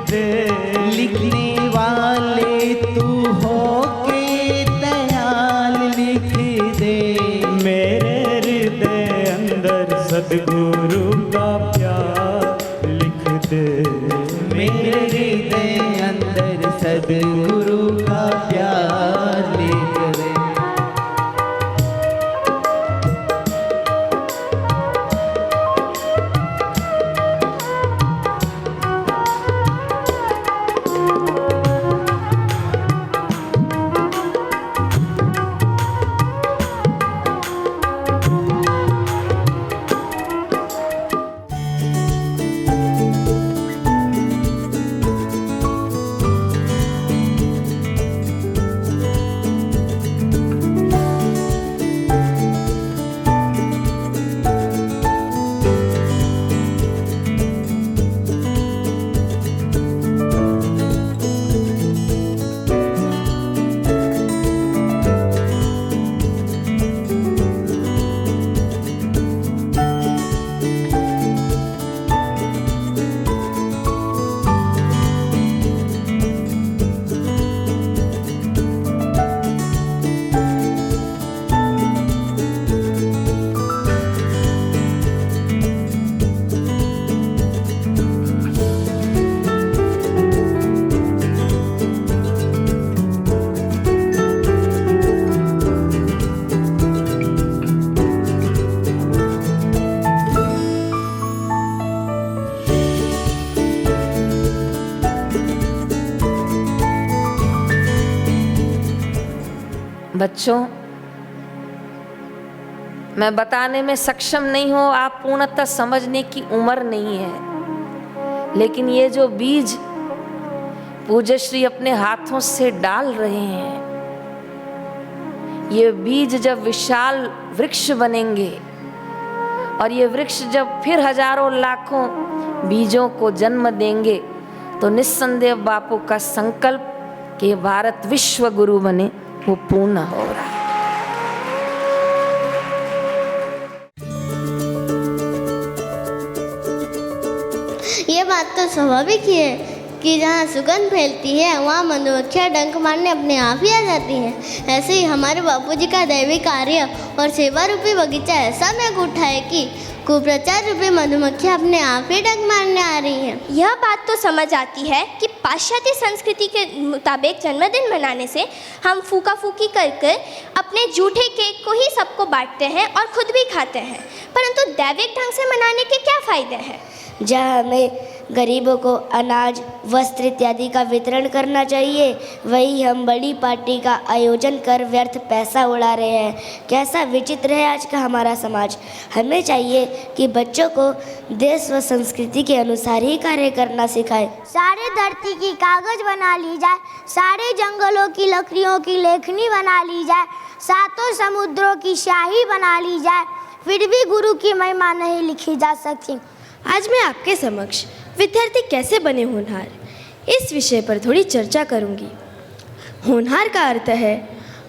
दे। लिखने वाले तू हो के दयाल लिख दे। मेरे हृदय अंदर सद्गुरु का प्यार लिख दे। मेरे हृदय अंदर सद्गुरु का प्यार लिख दे। बच्चों, मैं बताने में सक्षम नहीं हूँ, आप पूर्णतः समझने की उम्र नहीं है, लेकिन ये जो बीज पूज्य श्री अपने हाथों से डाल रहे हैं, ये बीज जब विशाल वृक्ष बनेंगे और ये वृक्ष जब फिर हजारों लाखों बीजों को जन्म देंगे, तो निस्संदेह बापू का संकल्प कि भारत विश्व गुरु बने वो पूर्ण हो रहा है। ये बात तो स्वाभाविक ही है कि जहाँ सुगंध फैलती है वहाँ मधुमक्खियाँ डंक मारने अपने आप ही आ जाती हैं। ऐसे ही हमारे बापूजी का दैवी कार्य और सेवा रूपी बगीचा ऐसा मेघ उठा है कि कुप्रचार रूपी मधुमक्खियाँ अपने आप ही डंक मारने आ रही हैं। यह बात तो समझ आती है कि पाश्चात्य संस्कृति के मुताबिक जन्मदिन मनाने से हम फूका फूकी करके अपने जूठे केक को ही सबको बांटते हैं और खुद भी खाते हैं, परंतु दैविक ढंग से मनाने के क्या फायदे हैं? जहाँ हमें गरीबों को अनाज, वस्त्र इत्यादि का वितरण करना चाहिए, वही हम बड़ी पार्टी का आयोजन कर व्यर्थ पैसा उड़ा रहे हैं। कैसा विचित्र है आज का हमारा समाज। हमें चाहिए कि बच्चों को देश व संस्कृति के अनुसार ही कार्य करना सिखाए। सारे धरती की कागज बना ली जाए, सारे जंगलों की लकड़ियों की लेखनी बना ली जाए, सातों समुद्रों की स्याही बना ली जाए, फिर भी गुरु की महिमा नहीं लिखी जा सकती। आज मैं आपके समक्ष विद्यार्थी कैसे बने होनहार, इस विषय पर थोड़ी चर्चा करूंगी। होनहार का अर्थ है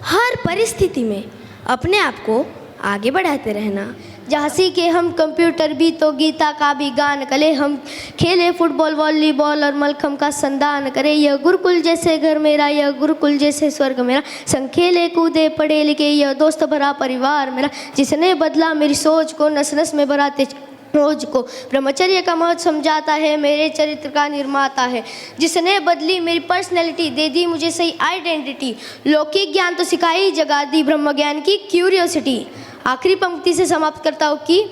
हर परिस्थिति में अपने आप को आगे बढ़ाते रहना। झांसी के हम कंप्यूटर भी तो गीता का भी गान करे, हम खेले फुटबॉल वॉलीबॉल और मलखम का संदान करे। यह गुरुकुल जैसे घर मेरा, यह गुरुकुल जैसे स्वर्ग मेरा, संग खेले कूदे पढ़े लिखे यह दोस्त भरा परिवार मेरा, जिसने बदला मेरी सोच को, नस नस में भराते रोज को। ब्रह्मचर्य का महत्व समझाता है, मेरे चरित्र का निर्माता है, जिसने बदली मेरी पर्सनैलिटी, दे दी मुझे सही आइडेंटिटी। लौकिक ज्ञान तो सिखाई, जगा दी ब्रह्म ज्ञान की क्यूरियोसिटी। आखिरी पंक्ति से समाप्त करता हूँ कि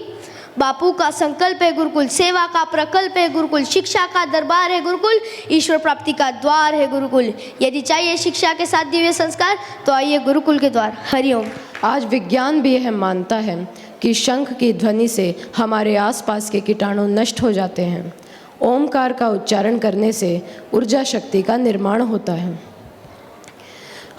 बापू का संकल्प है गुरुकुल, सेवा का प्रकल्प है गुरुकुल, शिक्षा का दरबार है गुरुकुल, ईश्वर प्राप्ति का द्वार है गुरुकुल। यदि चाहिए शिक्षा के साथ दिव्य संस्कार तो आइए गुरुकुल के द्वार। हरिओम। आज विज्ञान भी यह मानता है कि शंख की ध्वनि से हमारे आसपास के कीटाणु नष्ट हो जाते हैं। ओमकार का उच्चारण करने से ऊर्जा शक्ति का निर्माण होता है।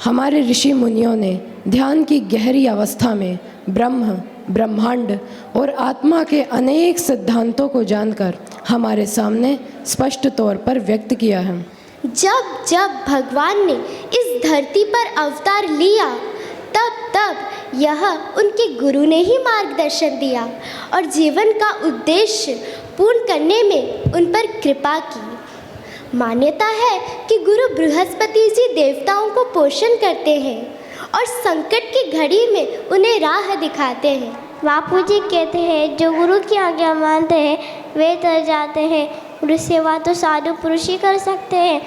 हमारे ऋषि मुनियों ने ध्यान की गहरी अवस्था में ब्रह्म, ब्रह्मांड और आत्मा के अनेक सिद्धांतों को जानकर हमारे सामने स्पष्ट तौर पर व्यक्त किया है। जब जब भगवान ने इस धरती पर अवतार लिया, तब तब यह उनके गुरु ने ही मार्गदर्शन दिया और जीवन का उद्देश्य पूर्ण करने में उन पर कृपा की। मान्यता है कि गुरु बृहस्पति जी देवताओं को पोषण करते हैं और संकट की घड़ी में उन्हें राह दिखाते हैं। बापू जी कहते हैं जो गुरु की आज्ञा मानते हैं वे तर जाते हैं। गुरु सेवा तो साधु पुरुष ही कर सकते हैं।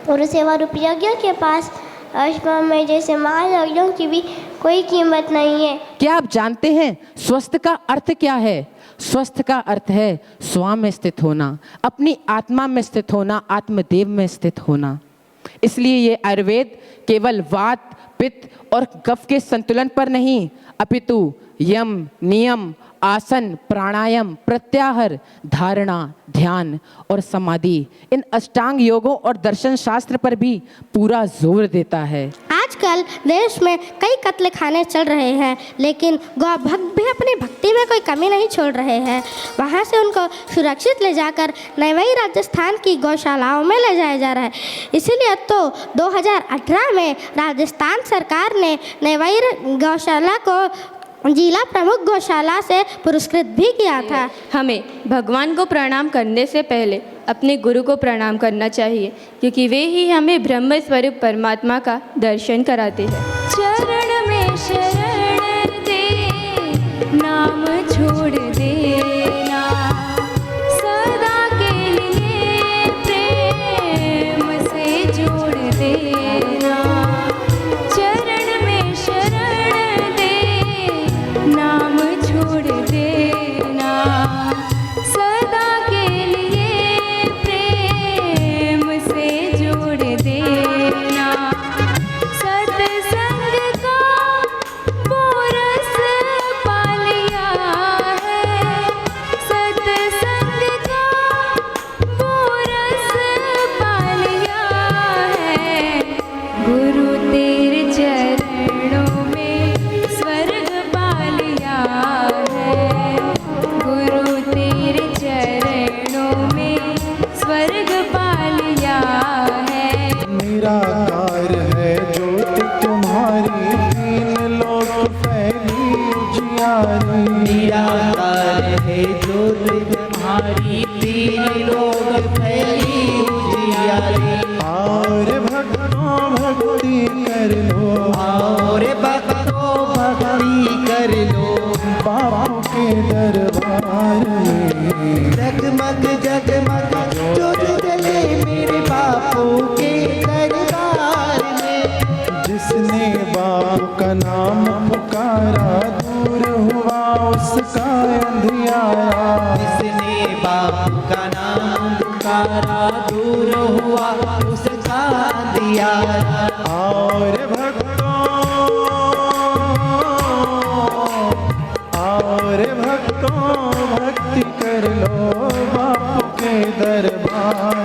गुरु सेवा रूपी यज्ञ के पास अश्वमेध जैसे महायज्ञों की भी कोई कीमत नहीं है। क्या आप जानते हैं स्वस्थ का अर्थ क्या है? स्वस्थ का अर्थ है स्व में स्थित होना, अपनी आत्मा में स्थित होना, आत्मदेव में स्थित होना। इसलिए ये आयुर्वेद केवल वात, पित्त और कफ के संतुलन पर नहीं, अपितु यम, नियम, आसन, प्राणायाम, प्रत्याहार, धारणा, ध्यान और समाधि, इन अष्टांग योगों और दर्शन शास्त्र पर भी पूरा जोर देता है। आजकल देश में कई कत्ल खाने चल रहे हैं, लेकिन गौ भक्त भी अपनी भक्ति में कोई कमी नहीं छोड़ रहे हैं। वहाँ से उनको सुरक्षित ले जाकर नई राजस्थान की गौशालाओं में ले जाया जा रहा है। इसीलिए तो 2018 में राजस्थान सरकार ने नई गौशाला को जिला प्रमुख गौशाला से पुरस्कृत भी किया था। हमें भगवान को प्रणाम करने से पहले अपने गुरु को प्रणाम करना चाहिए, क्योंकि वे ही हमें ब्रह्म स्वरूप परमात्मा का दर्शन कराते हैं। चरण में शरण दे, नाम छोड़ देना, सदा के लिए प्रेम से जोड़ देना। चरण में शरण दे, नाम छोड़ देना, सदा के लिए प्रेम से जोड़ देना। सत्संग का पोरस पा लिया है, सत्संग का पोरस पा लिया है। गुरु तेरे चरणों में स्वर्ग पा लिया है, गुरु तेरे चरणों में स्वर्ग पा लिया है। निराकार है ज्योति तुम्हारी, तीन लोक फैली उजियारी। निराकार है ज्योति तुम्हारी, तीन लोक फैली उजियारी। और भक्तों भक्ति कर लो, और भक्तों भक्ति कर लो, बापू के दरबार में। जगमग जगमग ज्योत जले मेरे बापू के दरबार में। जिसने बापू का नाम पुकारा, दूर हुआ उसका अंधियारा। जिसने बापू का नाम पुकारा, दूर हुआ उसका अंधियारा। और भक्तों भक्ति कर लो, बापू के दरबार